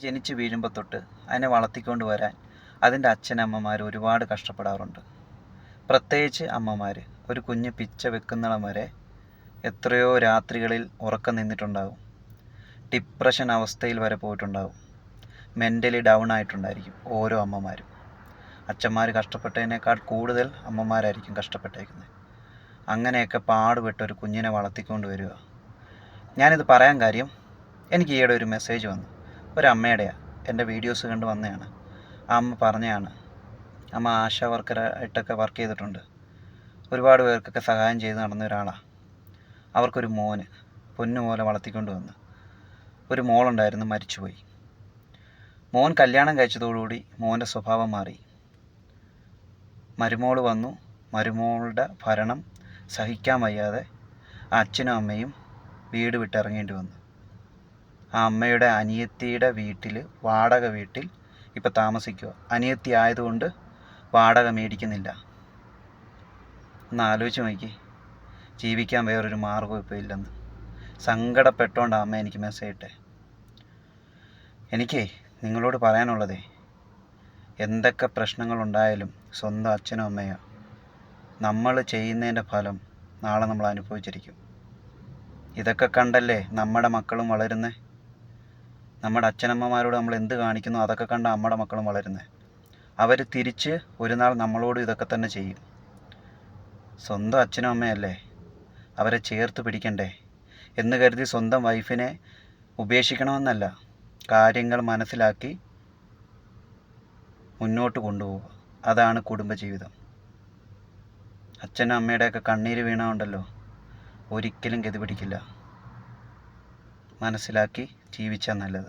ജനിച്ച് വീഴുമ്പോൾ തൊട്ട് അതിനെ വളർത്തിക്കൊണ്ട് വരാൻ അതിൻ്റെ അച്ഛനമ്മമാർ ഒരുപാട് കഷ്ടപ്പെടാറുണ്ട്. പ്രത്യേകിച്ച് അമ്മമാർ ഒരു കുഞ്ഞ് പിച്ച വെക്കുന്നിടം വരെ എത്രയോ രാത്രികളിൽ ഉറക്കം നിന്നിട്ടുണ്ടാകും. ഡിപ്രഷൻ അവസ്ഥയിൽ വരെ പോയിട്ടുണ്ടാകും. മെൻ്റലി ഡൗൺ ആയിട്ടുണ്ടായിരിക്കും ഓരോ അമ്മമാരും. അച്ഛന്മാർ കഷ്ടപ്പെട്ടതിനേക്കാൾ കൂടുതൽ അമ്മമാരായിരിക്കും കഷ്ടപ്പെട്ടേക്കുന്നത്. അങ്ങനെയൊക്കെ പാടുപെട്ട് ഒരു കുഞ്ഞിനെ വളർത്തിക്കൊണ്ട് വരിക. ഞാനിത് പറയാൻ കാര്യം, എനിക്ക് ഈയിടെ ഒരു മെസ്സേജ് വന്നു. ഒരമ്മയുടെയാണ്, എൻ്റെ വീഡിയോസ് കണ്ട് വന്നതാണ്. ആ അമ്മ പറഞ്ഞതാണ്, അമ്മ ആശാ വർക്കറായിട്ടൊക്കെ വർക്ക് ചെയ്തിട്ടുണ്ട്. ഒരുപാട് പേർക്കൊക്കെ സഹായം ചെയ്ത് നടന്ന ഒരാളാണ്. അവർക്കൊരു മോന് പൊന്നു പോലെ വളർത്തിക്കൊണ്ട് വന്ന്. ഒരു മോളുണ്ടായിരുന്നു, മരിച്ചുപോയി. മോൻ കല്യാണം കഴിച്ചതോടുകൂടി മോൻ്റെ സ്വഭാവം മാറി. മരുമോൾ വന്നു. മരുമോളുടെ ഭരണം സഹിക്കാൻ വയ്യാതെ ആ അച്ഛനും അമ്മയും വീട് വിട്ടിറങ്ങേണ്ടി വന്നു. ആ അമ്മയുടെ അനിയത്തിയുടെ വീട്ടിൽ, വാടക വീട്ടിൽ ഇപ്പോൾ താമസിക്കുക. അനിയത്തി ആയതുകൊണ്ട് വാടക മേടിക്കുന്നില്ല. ഒന്ന് ആലോചിച്ച് നോക്കി, ജീവിക്കാൻ വേറൊരു മാർഗ്ഗവും ഇപ്പോൾ ഇല്ലെന്ന്. സങ്കടപ്പെട്ടുകൊണ്ട് അമ്മ എനിക്ക് മെസ്സേജ് ഇട്ടേ. എനിക്ക് നിങ്ങളോട് പറയാനുള്ളതേ, എന്തൊക്കെ പ്രശ്നങ്ങളുണ്ടായാലും സ്വന്തം അച്ഛനും അമ്മയോ നമ്മൾ ചെയ്യുന്നതിൻ്റെ ഫലം നാളെ നമ്മൾ അനുഭവിച്ചിരിക്കും. ഇതൊക്കെ കണ്ടല്ലേ നമ്മുടെ മക്കളും വളരുന്നത്. നമ്മുടെ അച്ഛനമ്മമാരോട് നമ്മൾ എന്ത് കാണിക്കുന്നു അതൊക്കെ കണ്ട് നമ്മുടെ മക്കളും വളരുന്നത്. അവർ തിരിച്ച് ഒരു നാൾ നമ്മളോട് ഇതൊക്കെ തന്നെ ചെയ്യും. സ്വന്തം അച്ഛനും അമ്മയല്ലേ, അവരെ ചേർത്ത് പിടിക്കണ്ടേ എന്ന് കരുതി സ്വന്തം വൈഫിനെ ഉപേക്ഷിക്കണമെന്നല്ല, കാര്യങ്ങൾ മനസ്സിലാക്കി മുന്നോട്ട് കൊണ്ടുപോവുക. അതാണ് കുടുംബജീവിതം. അച്ഛനും അമ്മയുടെയൊക്കെ കണ്ണീര് വീണുണ്ടല്ലോ, ഒരിക്കലും ഗതി പിടിക്കില്ല. മനസ്സിലാക്കി ജീവിച്ചാൽ നല്ലത്.